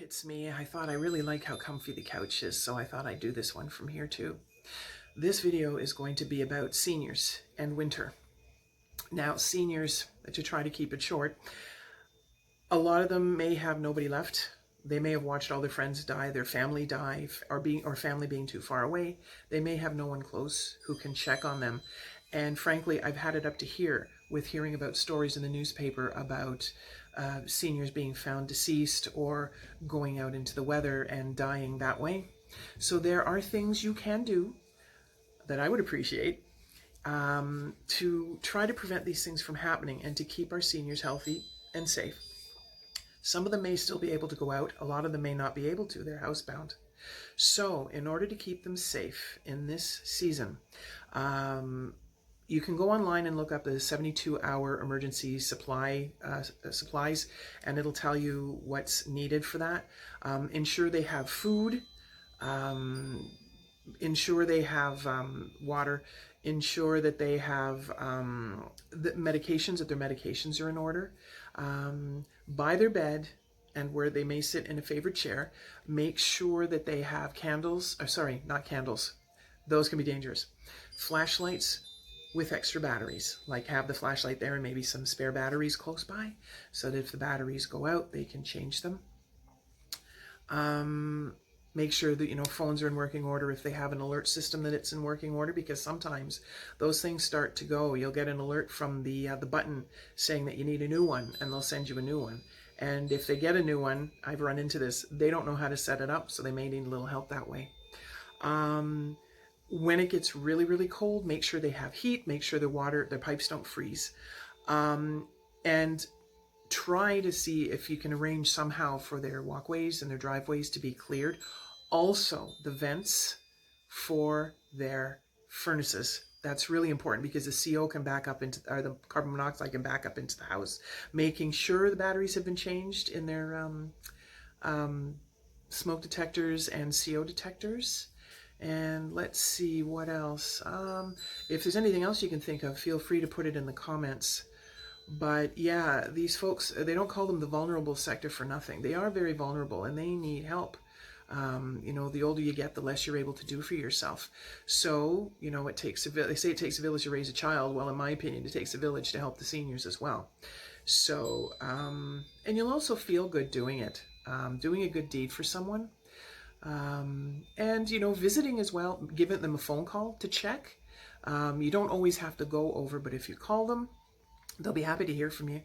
it's me. I thought I really like how comfy the couch is, so I thought I'd do this one from here too. This video is going to be about seniors and winter. Now, seniors, to try to keep it short, a lot of them may have nobody left. They may have watched all their friends die, their family die, or family being too far away. They may have no one close who can check on them. And frankly, I've had it up to here with hearing about stories in the newspaper about seniors being found deceased or going out into the weather and dying that way. So there are things you can do that I would appreciate to try to prevent these things from happening and to keep our seniors healthy and safe. Some of them may still be able to go out. A lot of them may not be able to. They're housebound. So in order to keep them safe in this season, you can go online and look up the 72-hour emergency supplies, and it'll tell you what's needed for that. Ensure they have food. Ensure they have water. Ensure that they have the medications, that their medications are in order. By their bed and where they may sit in a favorite chair, make sure that they have candles, or sorry, not candles. Those can be dangerous. Flashlights with extra batteries, like have the flashlight there and maybe some spare batteries close by so that if the batteries go out, they can change them. Make sure that, phones are in working order if they have an alert system that it's in working order, because sometimes those things start to go. You'll get an alert from the button saying that you need a new one, and they'll send you a new one. And if they get a new one, I've run into this, they don't know how to set it up, so they may need a little help that way. When it gets really, really cold, make sure they have heat, make sure their pipes don't freeze. And try to see if you can arrange somehow for their walkways and their driveways to be cleared. Also, the vents for their furnaces. That's really important because the CO can back up into, or the carbon monoxide can back up into the house. Making sure the batteries have been changed in their smoke detectors and CO detectors. And let's see what else. If there's anything else you can think of, feel free to put it in the comments. But yeah, these folks, they don't call them the vulnerable sector for nothing. They are very vulnerable and they need help. The older you get, the less you're able to do for yourself. So, they say it takes a village to raise a child. Well, in my opinion, it takes a village to help the seniors as well. So, and you'll also feel good doing it, doing a good deed for someone. And, visiting as well, giving them a phone call to check. You don't always have to go over, but if you call them, they'll be happy to hear from you.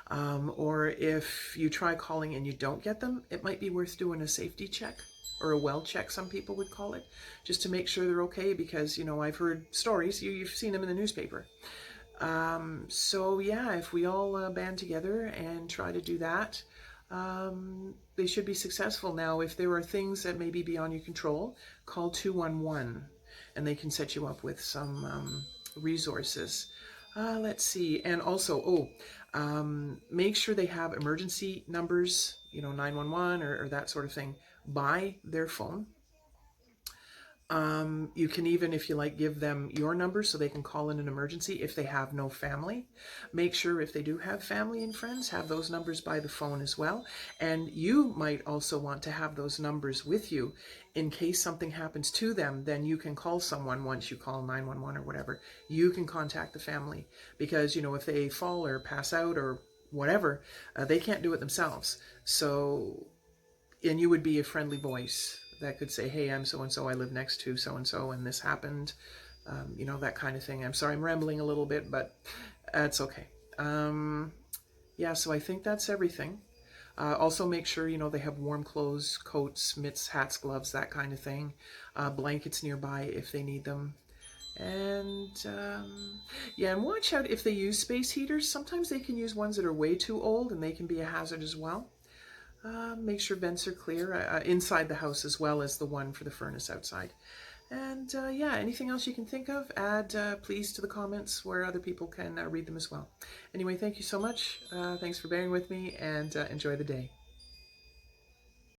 Or if you try calling and you don't get them, it might be worth doing a safety check, or a well check, some people would call it, just to make sure they're okay, because, I've heard stories, you've seen them in the newspaper. So yeah, if we all band together and try to do that, they should be successful. Now, if there are things that may be beyond your control, call 211 and they can set you up with some resources. Let's see. And also, make sure they have emergency numbers, 911 or that sort of thing, by their phone. You can even, if you like, give them your number so they can call in an emergency if they have no family. Make sure if they do have family and friends, have those numbers by the phone as well. And you might also want to have those numbers with you in case something happens to them. Then you can call someone once you call 911 or whatever. You can contact the family because, if they fall or pass out or whatever, they can't do it themselves. So, and you would be a friendly voice that could say, hey, I'm so-and-so, I live next to so-and-so, and this happened, that kind of thing. I'm sorry, I'm rambling a little bit, but it's okay. Yeah, so I think that's everything. Also make sure, they have warm clothes, coats, mitts, hats, gloves, that kind of thing. Blankets nearby if they need them. And yeah, and watch out if they use space heaters. Sometimes they can use ones that are way too old and they can be a hazard as well. Make sure vents are clear inside the house as well as the one for the furnace outside. And yeah, anything else you can think of, add please to the comments where other people can read them as well. Anyway, thank you so much. Thanks for bearing with me, and enjoy the day.